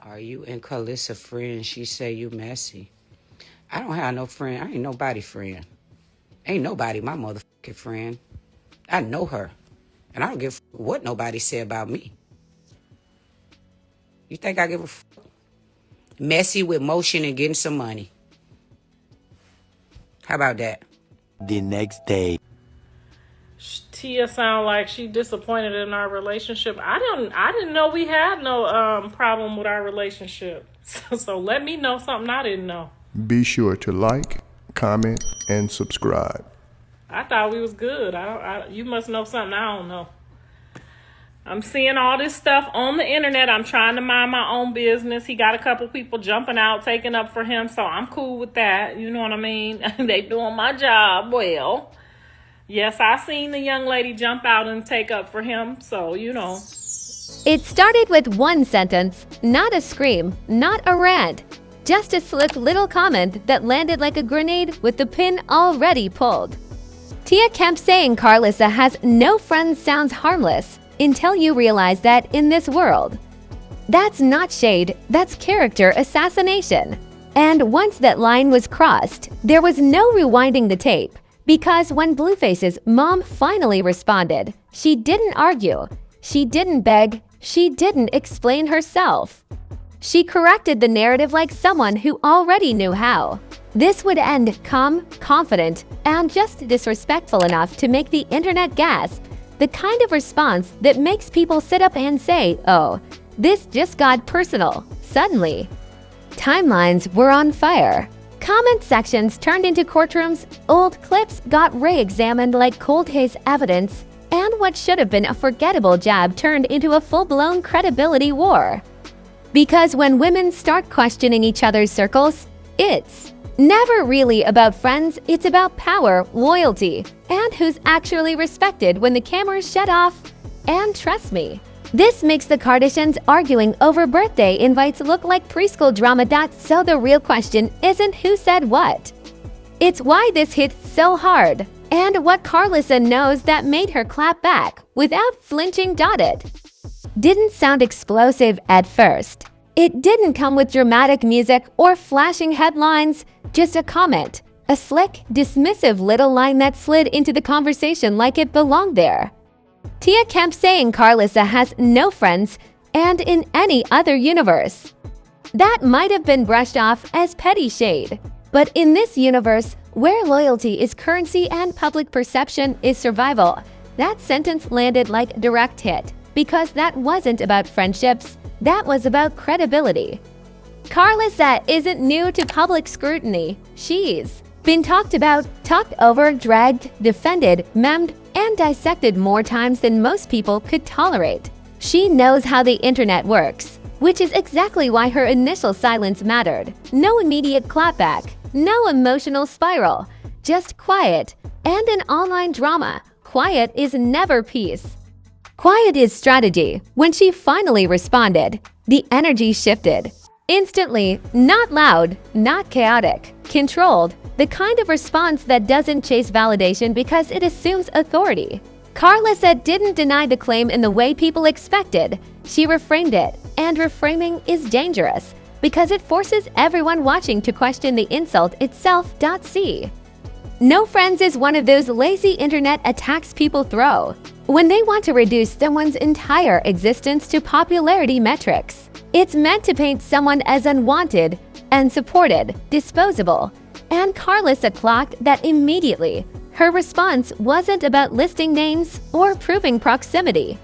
Are you and Karlissa friends? She say you messy. I don't have no friend. I ain't nobody friend. Ain't nobody my motherfucking friend. I know her. And I don't give a what nobody say about me. You think I give a fuck? Messy with motion and getting some money. How about that? The next day. Tia sound like she disappointed in our relationship. I didn't know we had no problem with our relationship. So let me know something I didn't know. Be sure to like, comment, and subscribe. I thought we was good. You must know something I don't know. I'm seeing all this stuff on the internet. I'm trying to mind my own business. He got a couple people jumping out, taking up for him, so I'm cool with that. You know what I mean? They doing my job well. Yes, I seen the young lady jump out and take up for him, so you know. It started with one sentence, not a scream, not a rant. Just a slick little comment that landed like a grenade with the pin already pulled. Tia Kemp saying Karlissa has no friends sounds harmless until you realize that in this world. That's not shade, that's character assassination. And once that line was crossed, there was no rewinding the tape. Because when Blueface's mom finally responded, she didn't argue, she didn't beg, she didn't explain herself. She corrected the narrative like someone who already knew how. This would end calm, confident, and just disrespectful enough to make the internet gasp, the kind of response that makes people sit up and say, oh, this just got personal, suddenly. Timelines were on fire. Comment sections turned into courtrooms, old clips got re-examined like cold case evidence, and what should have been a forgettable jab turned into a full-blown credibility war. Because when women start questioning each other's circles, it's never really about friends, it's about power, loyalty, and who's actually respected when the cameras shut off. And trust me, this makes the Kardashians arguing over birthday invites look like preschool drama. So the real question isn't who said what. It's why this hit so hard, and what Karlissa knows that made her clap back without flinching. It didn't sound explosive at first. It didn't come with dramatic music or flashing headlines, just a comment, a slick, dismissive little line that slid into the conversation like it belonged there. Tia Kemp saying Karlissa has no friends, and in any other universe. That might have been brushed off as petty shade. But in this universe, where loyalty is currency and public perception is survival, that sentence landed like a direct hit, because that wasn't about friendships, that was about credibility. Karlissa isn't new to public scrutiny. She's been talked about, talked over, dragged, defended, memed, and dissected more times than most people could tolerate. She knows how the internet works, which is exactly why her initial silence mattered. No immediate clapback, no emotional spiral, just quiet. And in online drama, quiet is never peace. Quiet is strategy. When she finally responded, the energy shifted. Instantly, not loud, not chaotic, controlled, the kind of response that doesn't chase validation because it assumes authority. Karlissa didn't deny the claim in the way people expected. She reframed it, and reframing is dangerous because it forces everyone watching to question the insult itself. See, no friends is one of those lazy internet attacks people throw when they want to reduce someone's entire existence to popularity metrics. It's meant to paint someone as unwanted, unsupported, disposable. And Karlissa clocked that immediately. Her response wasn't about listing names or proving proximity.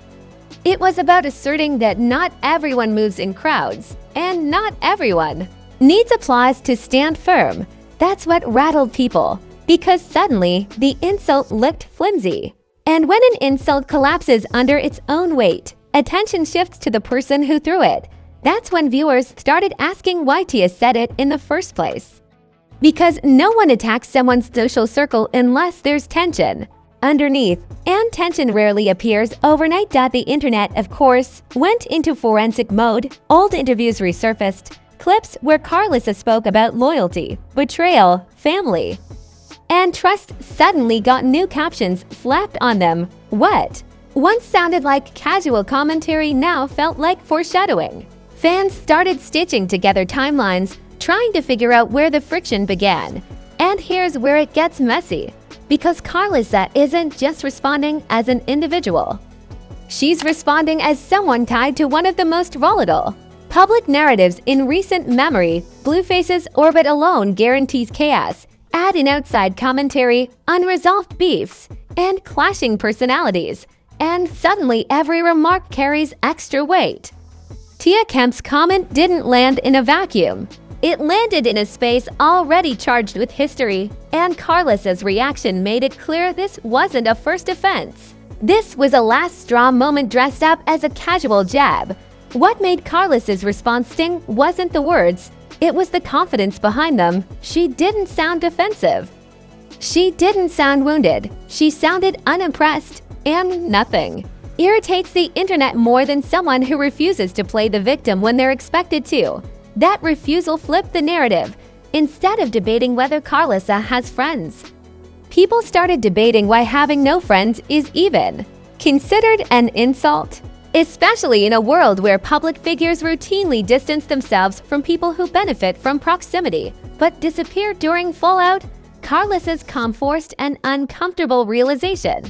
It was about asserting that not everyone moves in crowds, and not everyone needs applause to stand firm. That's what rattled people, because suddenly the insult looked flimsy. And when an insult collapses under its own weight, attention shifts to the person who threw it. That's when viewers started asking why Tia said it in the first place. Because no one attacks someone's social circle unless there's tension underneath, and tension rarely appears overnight. The internet, of course, went into forensic mode. Old interviews resurfaced, clips where Karlissa spoke about loyalty, betrayal, family, and trust suddenly got new captions slapped on them. What once sounded like casual commentary now felt like foreshadowing. Fans started stitching together timelines, trying to figure out where the friction began. And here's where it gets messy, because Karlissa isn't just responding as an individual. She's responding as someone tied to one of the most volatile public narratives in recent memory. Blueface's orbit alone guarantees chaos. Add in outside commentary, unresolved beefs, and clashing personalities, and suddenly every remark carries extra weight. Tia Kemp's comment didn't land in a vacuum. It landed in a space already charged with history, and Karlissa's reaction made it clear this wasn't a first offense. This was a last straw moment dressed up as a casual jab. What made Karlissa's response sting wasn't the words, it was the confidence behind them. She didn't sound defensive. She didn't sound wounded. She sounded unimpressed, and nothing irritates the internet more than someone who refuses to play the victim when they're expected to. That refusal flipped the narrative. Instead of debating whether Karlissa has friends, people started debating why having no friends is even considered an insult. Especially in a world where public figures routinely distance themselves from people who benefit from proximity, but disappear during fallout, Karlissa's calm forced an uncomfortable realization.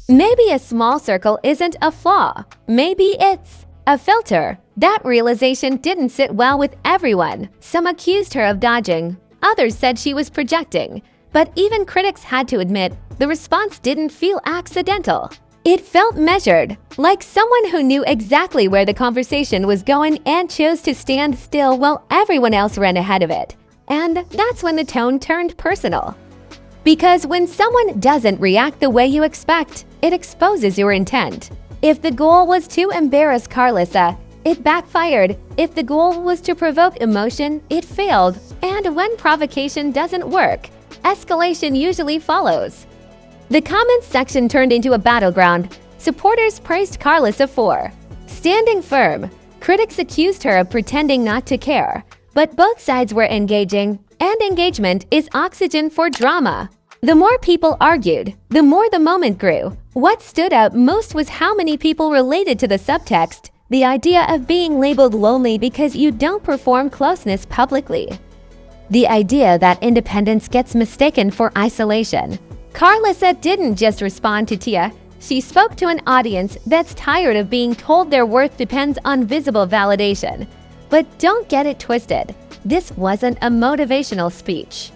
Maybe a small circle isn't a flaw. Maybe it's a filter. That realization didn't sit well with everyone. Some accused her of dodging. Others said she was projecting. But even critics had to admit the response didn't feel accidental. It felt measured, like someone who knew exactly where the conversation was going and chose to stand still while everyone else ran ahead of it. And that's when the tone turned personal. Because when someone doesn't react the way you expect, it exposes your intent. If the goal was to embarrass Karlissa, it backfired. If the goal was to provoke emotion, it failed. And when provocation doesn't work, escalation usually follows. The comments section turned into a battleground. Supporters praised Karlissa for standing firm. Critics accused her of pretending not to care. But both sides were engaging, and engagement is oxygen for drama. The more people argued, the more the moment grew. What stood out most was how many people related to the subtext, the idea of being labeled lonely because you don't perform closeness publicly. The idea that independence gets mistaken for isolation. Karlissa didn't just respond to Tia, she spoke to an audience that's tired of being told their worth depends on visible validation. But don't get it twisted, this wasn't a motivational speech.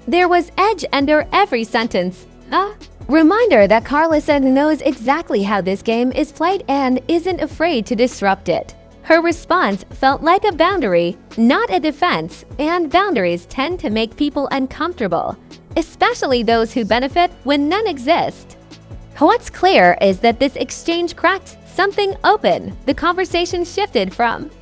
There was edge under every sentence. A reminder that Karlissa knows exactly how this game is played and isn't afraid to disrupt it. Her response felt like a boundary, not a defense, and boundaries tend to make people uncomfortable, especially those who benefit when none exist. What's clear is that this exchange cracked something open. The conversation shifted from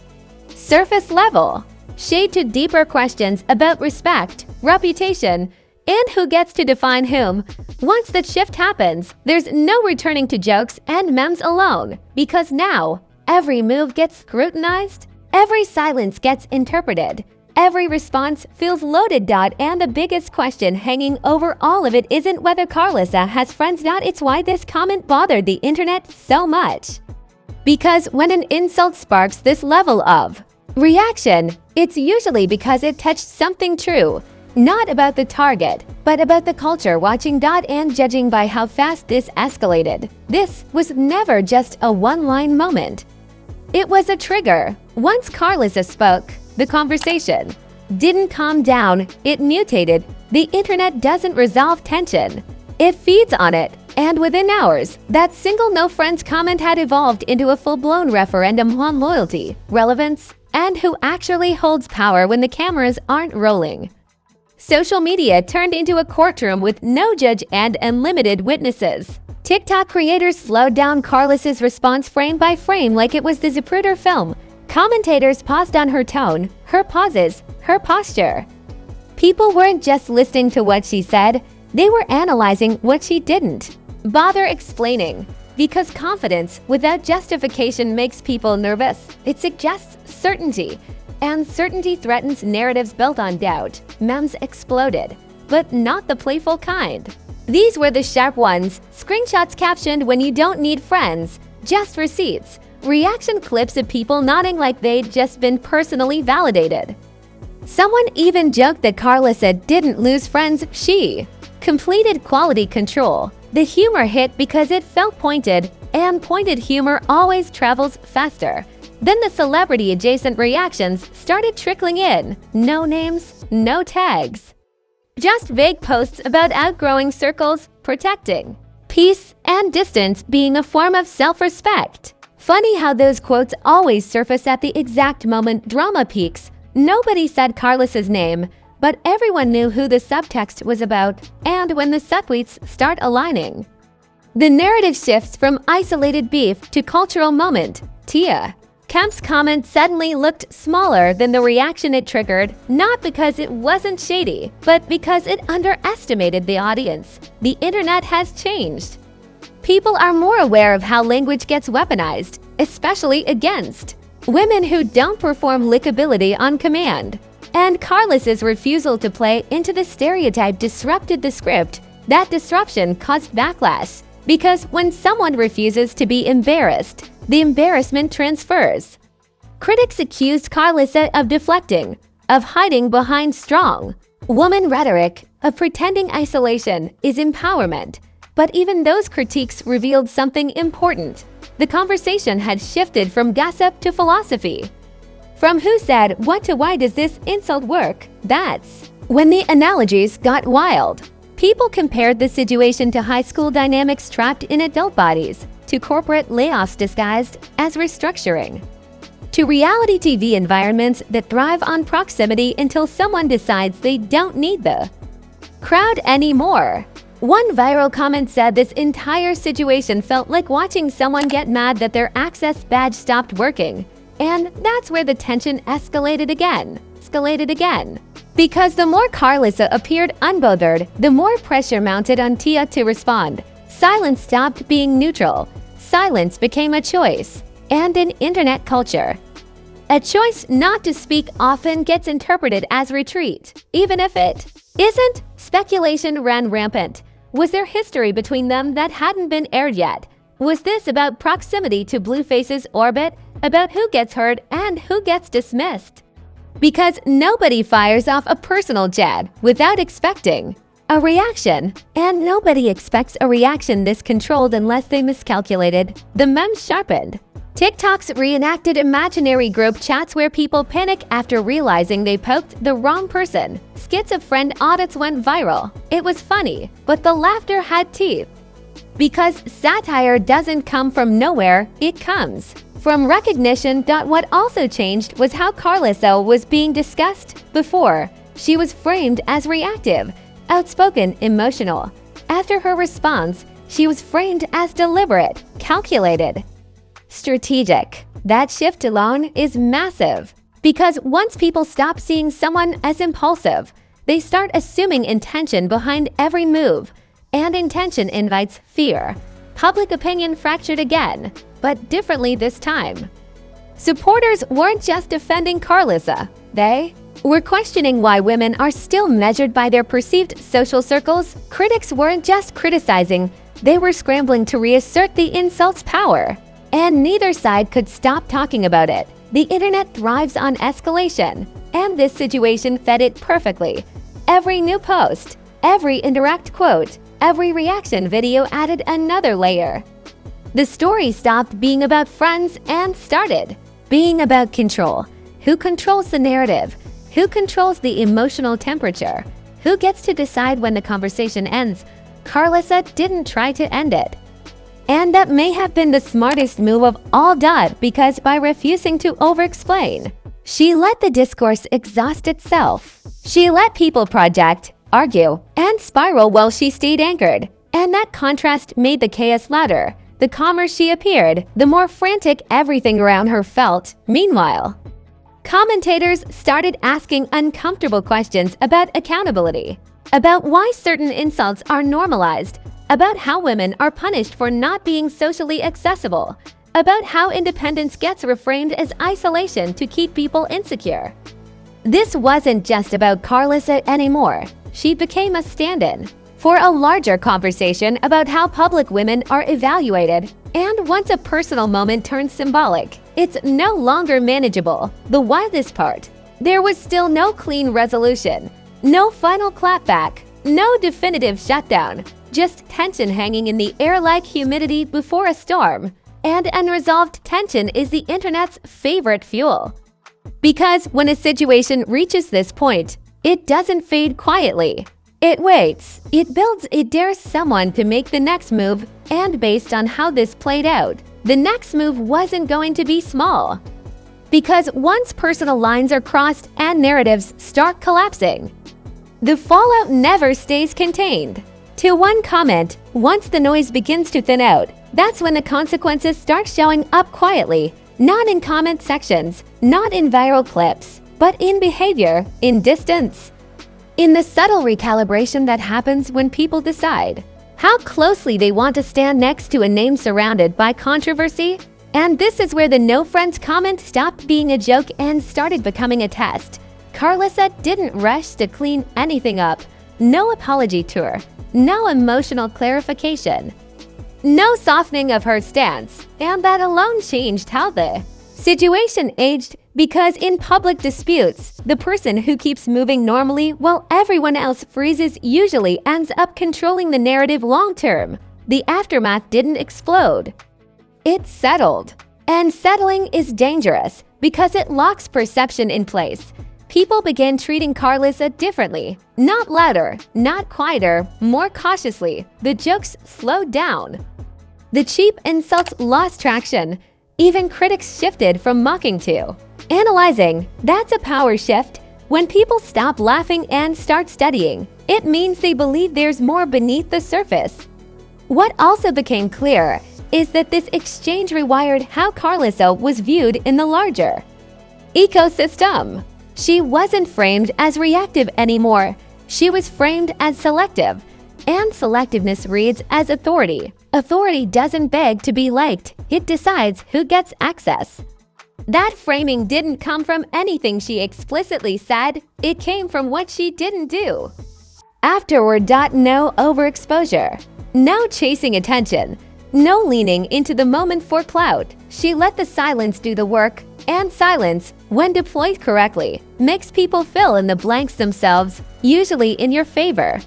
surface level shade to deeper questions about respect, reputation, and who gets to define whom. Once that shift happens, there's no returning to jokes and memes alone, because now every move gets scrutinized, every silence gets interpreted, every response feels loaded. And the biggest question hanging over all of it isn't whether Karlissa has friends. It's why this comment bothered the internet so much. Because when an insult sparks this level of reaction, it's usually because it touched something true, not about the target, but about the culture watching. And judging by how fast this escalated, this was never just a one-line moment. It was a trigger. Once Karlissa spoke, the conversation didn't calm down, it mutated. The internet doesn't resolve tension, it feeds on it. And within hours, that single no friends comment had evolved into a full-blown referendum on loyalty, relevance, and who actually holds power when the cameras aren't rolling. Social media turned into a courtroom with no judge and unlimited witnesses. TikTok creators slowed down Karlissa's response frame by frame like it was the Zapruder film. Commentators paused on her tone, her pauses, her posture. People weren't just listening to what she said, they were analyzing what she didn't bother explaining. Because confidence without justification makes people nervous. It suggests certainty, and certainty threatens narratives built on doubt. Memes exploded, but not the playful kind. These were the sharp ones, screenshots captioned "when you don't need friends, just receipts," reaction clips of people nodding like they'd just been personally validated. Someone even joked that Karlissa didn't lose friends, she completed quality control. The humor hit because it felt pointed, and pointed humor always travels faster. Then the celebrity-adjacent reactions started trickling in. No names, no tags. Just vague posts about outgrowing circles, protecting peace, and distance being a form of self-respect. Funny how those quotes always surface at the exact moment drama peaks. Nobody said Karlissa's name, but everyone knew who the subtext was about, and when the subtweets start aligning. The narrative shifts from isolated beef to cultural moment. Tia Kemp's comment suddenly looked smaller than the reaction it triggered, not because it wasn't shady, but because it underestimated the audience. The internet has changed. People are more aware of how language gets weaponized, especially against women who don't perform lickability on command. And Karlissa's refusal to play into the stereotype disrupted the script. That disruption caused backlash, because when someone refuses to be embarrassed, the embarrassment transfers. Critics accused Karlissa of deflecting, of hiding behind strong woman rhetoric, of pretending isolation is empowerment. But even those critiques revealed something important. The conversation had shifted from gossip to philosophy. From who said what to why does this insult work? That's when the analogies got wild. People compared the situation to high school dynamics trapped in adult bodies, to corporate layoffs disguised as restructuring, to reality TV environments that thrive on proximity until someone decides they don't need the crowd anymore. One viral comment said this entire situation felt like watching someone get mad that their access badge stopped working. And that's where the tension escalated again. Because the more Karlissa appeared unbothered, the more pressure mounted on Tia to respond. Silence stopped being neutral. Silence became a choice. And in internet culture, a choice not to speak often gets interpreted as retreat, even if it isn't. Speculation ran rampant. Was there history between them that hadn't been aired yet? Was this about proximity to Blueface's orbit, about who gets heard and who gets dismissed? Because nobody fires off a personal jab without expecting a reaction, and nobody expects a reaction this controlled unless they miscalculated. The memes sharpened. TikToks reenacted imaginary group chats where people panic after realizing they poked the wrong person. Skits of friend audits went viral. It was funny, but the laughter had teeth. Because satire doesn't come from nowhere, it comes from recognition. What also changed was how Karlissa was being discussed before. She was framed as reactive, outspoken, emotional. After her response, she was framed as deliberate, calculated, strategic. That shift alone is massive. Because once people stop seeing someone as impulsive, they start assuming intention behind every move. And intention invites fear. Public opinion fractured again, but differently this time. Supporters weren't just defending Karlissa. They were questioning why women are still measured by their perceived social circles. Critics weren't just criticizing, they were scrambling to reassert the insult's power. And neither side could stop talking about it. The internet thrives on escalation, and this situation fed it perfectly. Every new post, every indirect quote, every reaction video added another layer. The story stopped being about friends and started being about control. Who controls the narrative? Who controls the emotional temperature? Who gets to decide when the conversation ends? Karlissa didn't try to end it. And that may have been the smartest move of all done, because by refusing to over-explain, she let the discourse exhaust itself. She let people project, argue, and spiral while she stayed anchored. And that contrast made the chaos louder. The calmer she appeared, the more frantic everything around her felt. Meanwhile, commentators started asking uncomfortable questions about accountability, about why certain insults are normalized, about how women are punished for not being socially accessible, about how independence gets reframed as isolation to keep people insecure. This wasn't just about Karlissa anymore. She became a stand-in for a larger conversation about how public women are evaluated, And once a personal moment turns symbolic, it's no longer manageable. The wildest part, there was still no clean resolution, no final clapback, no definitive shutdown, just tension hanging in the air like humidity before a storm. And unresolved tension is the internet's favorite fuel. Because when a situation reaches this point, it doesn't fade quietly. It waits, it builds, it dares someone to make the next move, and based on how this played out, the next move wasn't going to be small. Because once personal lines are crossed and narratives start collapsing, the fallout never stays contained. To one comment, once the noise begins to thin out, that's when the consequences start showing up quietly, not in comment sections, not in viral clips, but in behavior, in distance. In the subtle recalibration that happens when people decide how closely they want to stand next to a name surrounded by controversy. And this is where the no friends comment stopped being a joke and started becoming a test. Karlissa didn't rush to clean anything up. No apology tour, no emotional clarification, no softening of her stance, and that alone changed how the situation aged. Because in public disputes, the person who keeps moving normally while everyone else freezes usually ends up controlling the narrative long term. The aftermath didn't explode. It settled. And settling is dangerous because it locks perception in place. People began treating Karlissa differently. Not louder, not quieter, more cautiously. The jokes slowed down. The cheap insults lost traction. Even critics shifted from mocking to analyzing. That's a power shift. When people stop laughing and start studying, it means they believe there's more beneath the surface. What also became clear is that this exchange rewired how Karlissa was viewed in the larger ecosystem. She wasn't framed as reactive anymore. She was framed as selective. And selectiveness reads as authority. Authority doesn't beg to be liked. It decides who gets access. That framing didn't come from anything she explicitly said. It came from what she didn't do. Afterward, no overexposure. No chasing attention. No leaning into the moment for clout. She let the silence do the work. And silence, when deployed correctly, makes people fill in the blanks themselves, usually in your favor.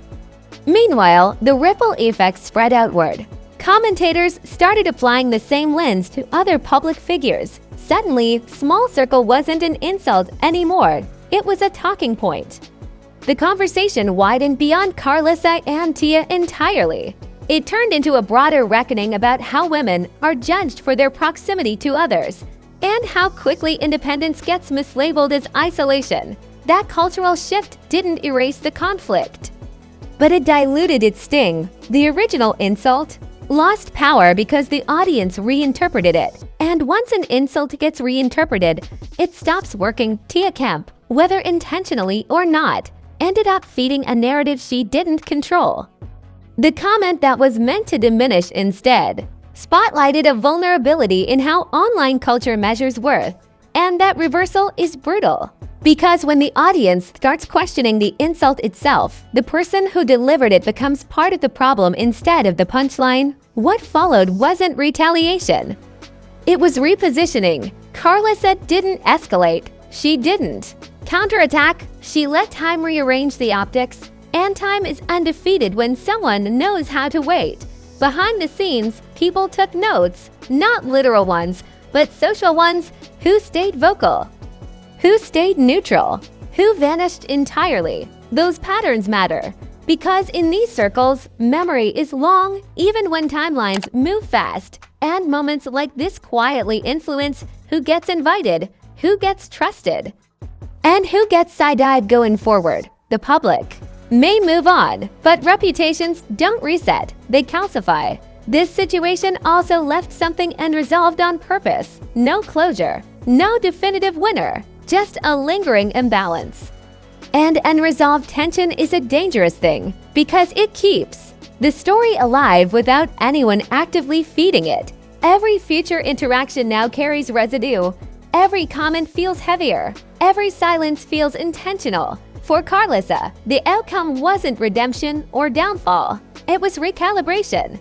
Meanwhile, the ripple effect spread outward. Commentators started applying the same lens to other public figures. Suddenly, small circle wasn't an insult anymore. It was a talking point. The conversation widened beyond Karlissa and Tia entirely. It turned into a broader reckoning about how women are judged for their proximity to others, and how quickly independence gets mislabeled as isolation. That cultural shift didn't erase the conflict, but it diluted its sting. The original insult lost power because the audience reinterpreted it. And once an insult gets reinterpreted, it stops working. Tia Kemp, whether intentionally or not, ended up feeding a narrative she didn't control. The comment that was meant to diminish instead spotlighted a vulnerability in how online culture measures worth. And that reversal is brutal. Because when the audience starts questioning the insult itself, the person who delivered it becomes part of the problem instead of the punchline. What followed wasn't retaliation. It was repositioning. Karlissa didn't escalate. She didn't counterattack. She let time rearrange the optics. And time is undefeated when someone knows how to wait. Behind the scenes, people took notes, not literal ones, but social ones. Who stayed vocal? Who stayed neutral? Who vanished entirely? Those patterns matter. Because in these circles, memory is long, even when timelines move fast. And moments like this quietly influence who gets invited, who gets trusted, and who gets side-eyed going forward. The public may move on, but reputations don't reset, they calcify. This situation also left something unresolved on purpose. No closure, no definitive winner, just a lingering imbalance. And unresolved tension is a dangerous thing because it keeps the story alive without anyone actively feeding it. Every future interaction now carries residue. Every comment feels heavier. Every silence feels intentional. For Karlissa, the outcome wasn't redemption or downfall. It was recalibration.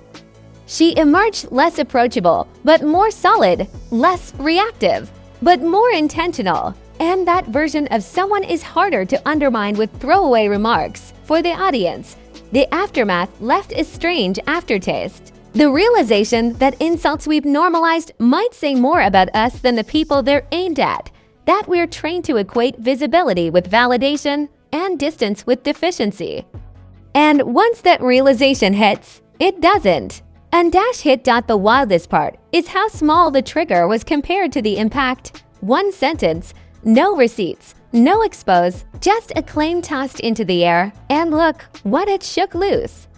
She emerged less approachable, but more solid, less reactive, but more intentional. And that version of someone is harder to undermine with throwaway remarks. For the audience, the aftermath left a strange aftertaste. The realization that insults we've normalized might say more about us than the people they're aimed at. That we're trained to equate visibility with validation and distance with deficiency. And once that realization hits, it doesn't. And dash hit. The wildest part is how small the trigger was compared to the impact. One sentence, no receipts, no expose, just a claim tossed into the air, and look what it shook loose.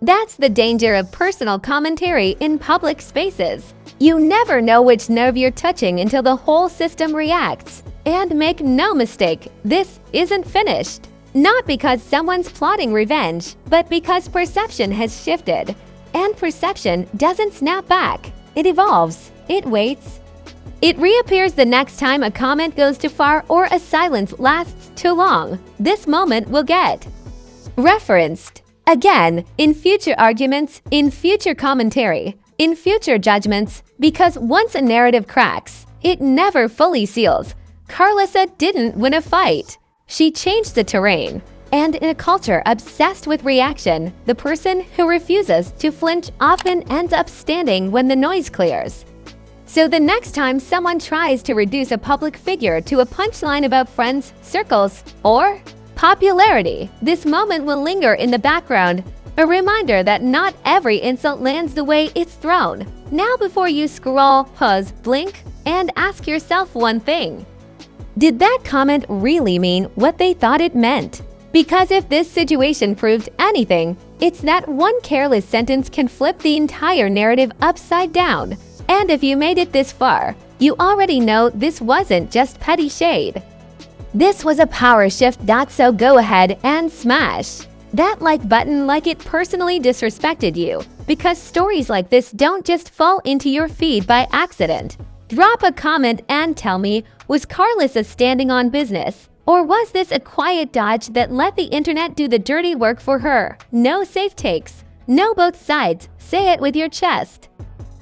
That's the danger of personal commentary in public spaces. You never know which nerve you're touching until the whole system reacts. And make no mistake, this isn't finished. Not because someone's plotting revenge, but because perception has shifted. And perception doesn't snap back. It evolves. It waits. It reappears the next time a comment goes too far or a silence lasts too long. This moment will get referenced again in future arguments, in future commentary, in future judgments, because once a narrative cracks, it never fully seals. Karlissa didn't win a fight. She changed the terrain. And in a culture obsessed with reaction, the person who refuses to flinch often ends up standing when the noise clears. So the next time someone tries to reduce a public figure to a punchline about friends, circles, or popularity, this moment will linger in the background, a reminder that not every insult lands the way it's thrown. Now before you scroll, pause, blink, and ask yourself one thing. Did that comment really mean what they thought it meant? Because if this situation proved anything, it's that one careless sentence can flip the entire narrative upside down. And if you made it this far, you already know this wasn't just petty shade. This was a power shift. So go ahead and smash that like button like it personally disrespected you, because stories like this don't just fall into your feed by accident. Drop a comment and tell me, was Karlissa standing on business? Or was this a quiet dodge that let the internet do the dirty work for her? No safe takes. No both sides. Say it with your chest.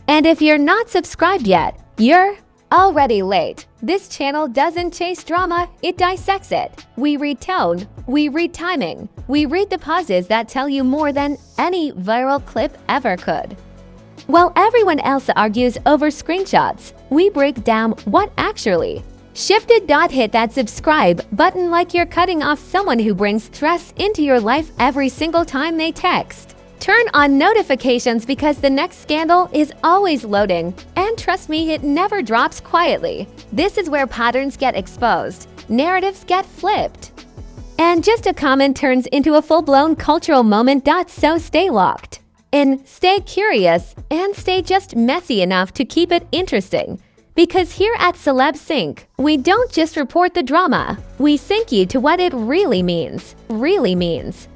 And if you're not subscribed yet, you're already late. This channel doesn't chase drama, it dissects it. We read tone, we read timing, we read the pauses that tell you more than any viral clip ever could. While everyone else argues over screenshots, we break down what actually shifted. Hit that subscribe button like you're cutting off someone who brings stress into your life every single time they text. Turn on notifications because the next scandal is always loading. And trust me, it never drops quietly. This is where patterns get exposed, narratives get flipped. And just a comment turns into a full-blown cultural moment. So stay locked in, stay curious, and stay just messy enough to keep it interesting. Because here at Celeb Sync, we don't just report the drama, we sync you to what it really means.